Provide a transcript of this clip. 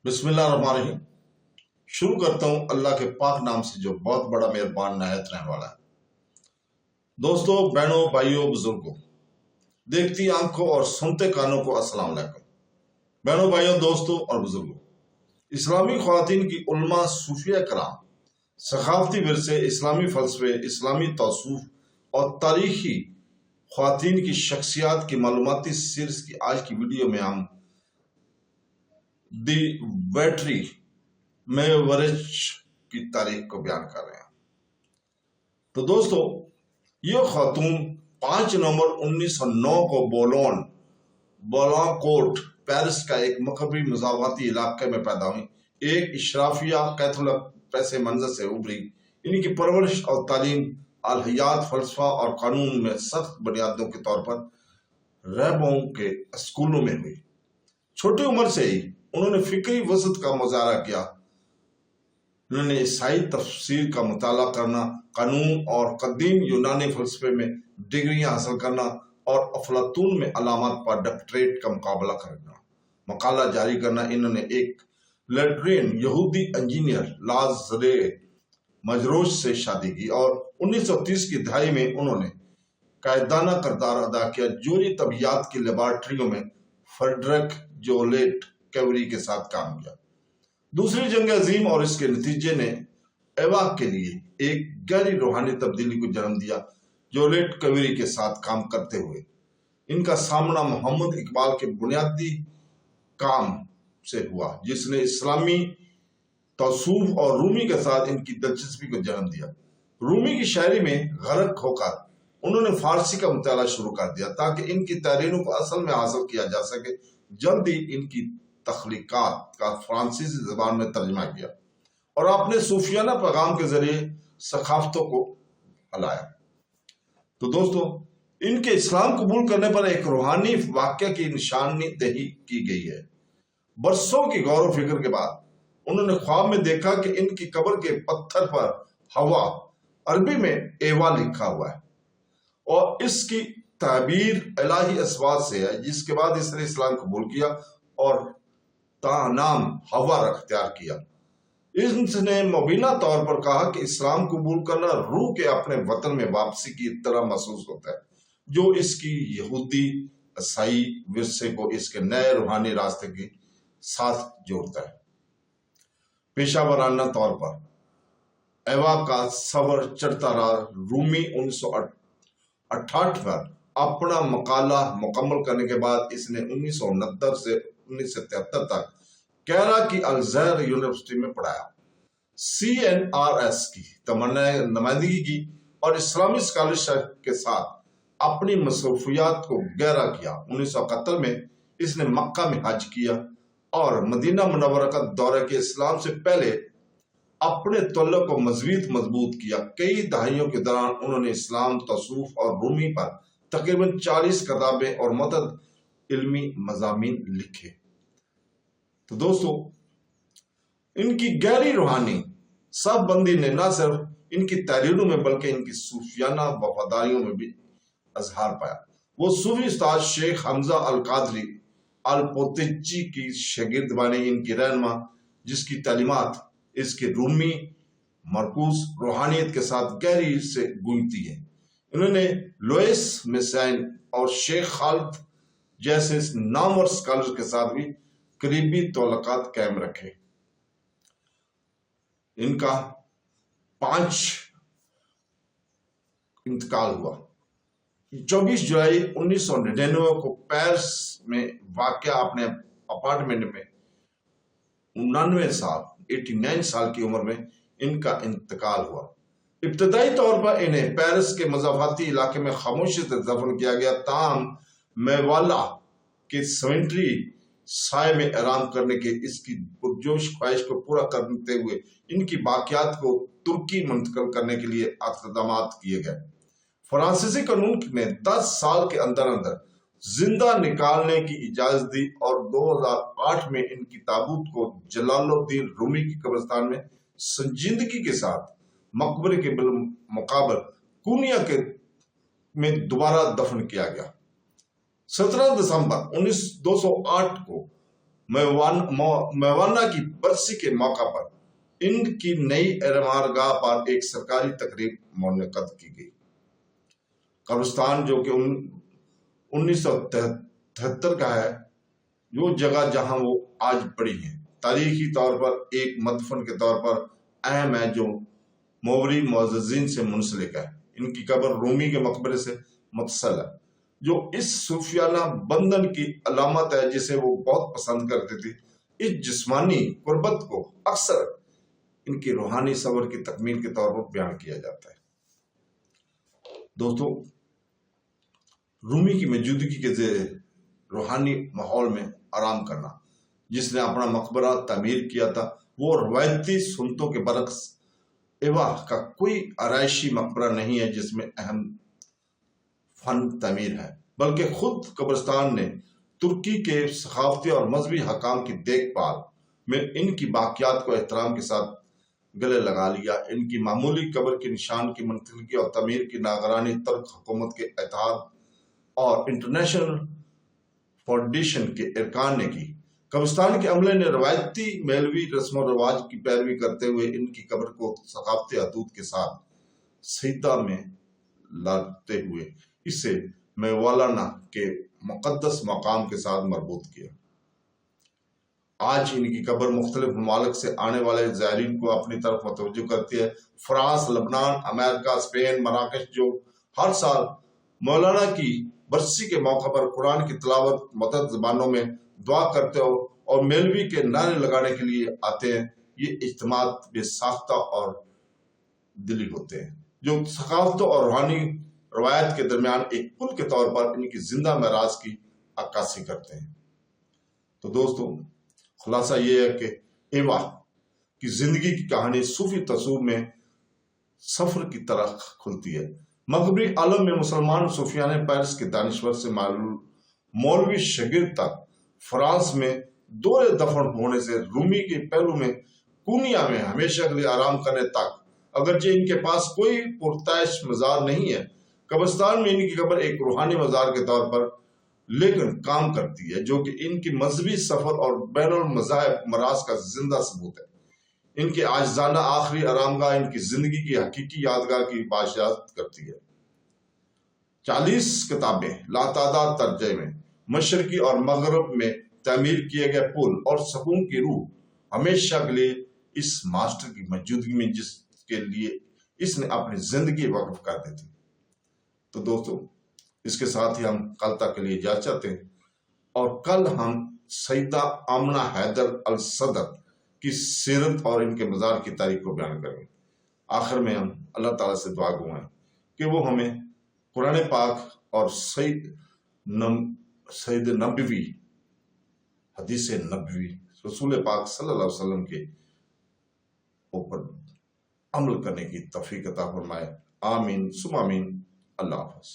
बिस्मिल्लाहिर्रहमानिर्रहीम। शुरू करता हूँ अल्लाह के पाक नाम से जो बहुत बड़ा मेहरबान नायत रहने वाला है। दोस्तों, बहनों, भाइयों, बुजुर्गों, देखती आंखों और सुनते कानों को अस्सलाम वालेकुम। बहनों, भाइयों, दोस्तों और बुजुर्गों, इस्लामी ख्वातीन की उलमा, सूफिया कराम, सखाफती विरसे, इस्लामी फलसफे, इस्लामी तौसूफ और तारीखी ख्वातीन की शख्सियात की मालूमाती सीरीज की आज की वीडियो में हम दी बैटरी मेवरेज की तारीख को बयान कर रहे हैं। तो दोस्तों, ये खातून 5 नवंबर 1909 को बोलाकोट पेरिस का एक मकबरी मज़ावाती इलाके में पैदा हुई। एक इशराफिया कैथोलिक पैसे मंजर से उभरी। इनकी परवरिश और तालीम अलहयात, फलसफा और कानून में सख्त बुनियादों के तौर पर रहबों के स्कूलों में हुई। छोटी उम्र से ही उन्होंने फिक्री वसत का मुजाहरा किया। उन्होंने ईसाई तफसीर का मुताला करना, कानून और कदीम यूनानी फलसफे में डिग्रियां हासिल करना और अफलातून में अलामत पर डॉक्टरेट का मुकाबला करना, मकाला जारी करना। इन्होंने एक लेट्रियन यहूदी इंजीनियर लाजरे मजरोज से शादी की और 1930 की दहाई में उन्होंने कायदाना किरदार अदा किया। जोरी तबियात की लेबॉर्ट्रियों में फ्रेडरिक जोलेट कैवरी के साथ काम किया। दूसरी जंग अजीम और इसके नतीजे ने एवा के लिए एक गहरी रूहानी तब्दीली को जन्म दिया। जोलेट कैवरी के साथ काम करते हुए इनका सामना मोहम्मद इकबाल के बुनियादी काम से हुआ, जिसने इस्लामी तौसूफ और रूमी के साथ इनकी दिलचस्पी को जन्म दिया। रूमी की शायरी में गरक होकर उन्होंने फारसी का मुताला शुरू कर दिया ताकि इनकी तहरीरों को असल में हासिल किया जा सके। जल्द ही इनकी तख्लीकात का फ्रांसीसी जबान में तर्जमा किया और अपने सूफियाना पैगाम के जरिए सखाफतों को फैलाया। तो दोस्तों, इनके इस्लाम कबूल करने पर एक रूहानी वाक़या की निशानदेही की गई है। बरसों की गौर व फिक्र के बाद उन्होंने ख्वाब में देखा कि इनकी कब्र के पत्थर पर हवा, अरबी में एवा लिखा हुआ है और इसकी ताबीर इलाही अस्वाद से है, जिसके बाद इसने इस्लाम कबूल किया और नाम हवा अख्तियार किया। इसने मुबीना तौर पर कहा कि इस्लाम कबूल करना रूह के अपने वतन में वापसी की तरह महसूस होता है, जो इसकी यहूदी ईसाई विरसे को इसके नए रूहानी रास्ते के साथ जोड़ता है। पेशा वराना तौर पर एवा का सबर चढ़ता रहा। रूमी 1968 पर अपना मकाला मुकम्मल करने के बाद इसने 1969 से 1973 तक कैरा की अल-अज़हर यूनिवर्सिटी में पढ़ाया, CNRS की नुमाइंदगी की और इस्लामी स्कॉलरशिप के साथ अपनी मसरूफियात को गहरा किया। 1971 में इसने मक्का में हज किया और मदीना मुनव्वरा का दौरा के इस्लाम से पहले अपने तल्लुक को मज़ीद मजबूत किया। कई दहाइयों के दौरान उन्होंने इस्लाम, तसूफ और रूमी पर तकरीबन 40 किताबें और मतद इल्मी मज़ामीन लिखे। तो दोस्तों, इनकी गहरी रूहानी सब बंदी ने न सिर्फ इनकी तहरीरों में बल्कि इनकी सूफियाना वफादारियों में भी अजहार पाया। वो सूफी उस्ताद शेख हमजा अल कादरी अल पोतेची की शागिर्द बने। इनकी रहनुमा, जिसकी तालीमात इसके रूमी मरकूज रूहानियत के साथ गहरी से गूंजती है। इन्होंने लुइस मिसाइन और शेख खालिद जैसे नामवर स्कॉलर के साथ भी करीबी तल्लुकात कायम रखे। इनका 5 इंतकाल हुआ। 24 जुलाई 1999 को पेरिस में वाक़या अपने अपार्टमेंट में 89 साल की उम्र में इनका इंतकाल हुआ। इब्तदाई तौर पर इन्हें पेरिस के मज़ाफ़ाती इलाके में खामोशी से दफन किया गया। ताहम मेवाला के सेमेंट्री साय में आराम करने के इसकी पुरजोश ख्वाहिश को पूरा करते हुए इनकी बाकियात को तुर्की मुंतकिल करने के लिए इक़दाम किए गए। फ्रांसीसी कानून ने 10 साल के अंदर अंदर जिंदा निकालने की इजाजत दी और 2008 में इनकी ताबूत को जलालुद्दीन रूमी की कब्रिस्तान में संजीदगी के साथ मकबरे के मुकाबल कुनिया के में दोबारा दफन किया गया। 17 दिसंबर 1908 को میوانا کی برسی کے موقع پر ان کی نئی اعمارگاہ پر ایک سرکاری تقریب منعقد کی گئی۔ قبرستان جو کہ 1973 کا ہے، وہ جگہ جہاں وہ آج پڑی ہیں تاریخی طور پر ایک مدفن کے طور پر اہم ہے جو موری معززین سے منسلک ہے۔ ان کی قبر رومی کے مقبرے سے متصل ہے، جو اس صوفیانہ بندھن کی علامت ہے جسے وہ بہت پسند کرتے تھے۔ اس جسمانی قربت کو اکثر ان کی روحانی صبر کی تکمیل کے طور پر بیان کیا جاتا ہے۔ دوستو، رومی کی موجودگی کے زیر روحانی ماحول میں آرام کرنا، جس نے اپنا مقبرہ تعمیر کیا تھا، وہ روایتی سنتوں کے برعکس ایوا کا کوئی آرائشی مقبرہ نہیں ہے جس میں اہم فن تعمیر ہے، بلکہ خود قبرستان نے ترکی کے ثقافتی اور مذہبی حکام کی دیکھ بھال میں ان کی باقیات کو احترام کے ساتھ گلے لگا لیا۔ ان کی معمولی قبر کے نشان کی منتقلی اور تعمیر کی ناگرانی ترک حکومت کے اتحاد اور انٹرنیشنل فاؤنڈیشن کے ارکان نے کی۔ قبرستان کے عملے نے روایتی میلوی رسم و رواج کی پیروی کرتے ہوئے ان کی قبر کو ثقافتی حدود کے ساتھ سجدہ میں لاتے ہوئے اسے میوالانا کے مقدس مقام کے ساتھ مربوط کیا۔ آج ان کی قبر مختلف ممالک سے آنے والے زائرین کو اپنی طرف متوجہ کرتی ہے۔ فرانس، لبنان، امریکہ، اسپین، مراکش جو ہر سال مولانا کی برسی کے موقع پر قرآن کی تلاوت متعدد زبانوں میں دعا کرتے ہو اور میلوی کے نعرے لگانے کے لیے آتے ہیں، یہ اجتماعات بے ساختہ اور دلی ہوتے ہیں جو ثقافتوں اور روحانی روایت کے درمیان ایک پل کے طور پر ان کی زندہ معراج کی عکاسی کرتے ہیں۔ تو دوستو، خلاصہ یہ ہے کہ ایوا کی زندگی کی کہانی صوفی تصور میں سفر کی طرح کھلتی ہے۔ مغربی عالم میں مسلمان صوفیان پیرس کے دانشور سے مولوی شگرد تک، فرانس میں دور دفن ہونے سے رومی کے پہلو میں کونیا میں ہمیشہ کے لیے آرام کرنے تک، اگرچہ ان کے پاس کوئی پرتعیش مزار نہیں ہے، قبرستان میں ان کی قبر ایک روحانی مزار کے طور پر لیکن کام کرتی ہے، جو کہ ان کی مذہبی سفر اور بین المذاہب مراز کا زندہ ثبوت ہے۔ ان کے عاجزانہ آخری آرامگاہ ان کی زندگی کی حقیقی یادگار کی باشیات کرتی ہے۔ 40 کتابیں، لاتعداد ترجمے، مشرقی اور مغرب میں تعمیر کیے گئے پل اور سکون کی روح ہمیشہ کے لیے اس ماسٹر کی موجودگی میں جس کے لیے اس نے اپنی زندگی وقف کر دی تھی۔ تو دوستو، اس کے ساتھ ہی ہم کل تک کے لیے اجازت چاہتے ہیں، اور کل ہم سیدہ آمنہ حیدر الصدر کی سیرت اور ان کے مزار کی تاریخ کو بیان کریں گے۔ آخر میں ہم اللہ تعالیٰ سے دعا گو ہیں کہ وہ ہمیں قرآن پاک اور سید نبوی حدیث نبوی رسول پاک صلی اللہ علیہ وسلم کے اوپر عمل کرنے کی توفیق عطا فرمائے۔ آمین ثم آمین۔ اللہ حافظ۔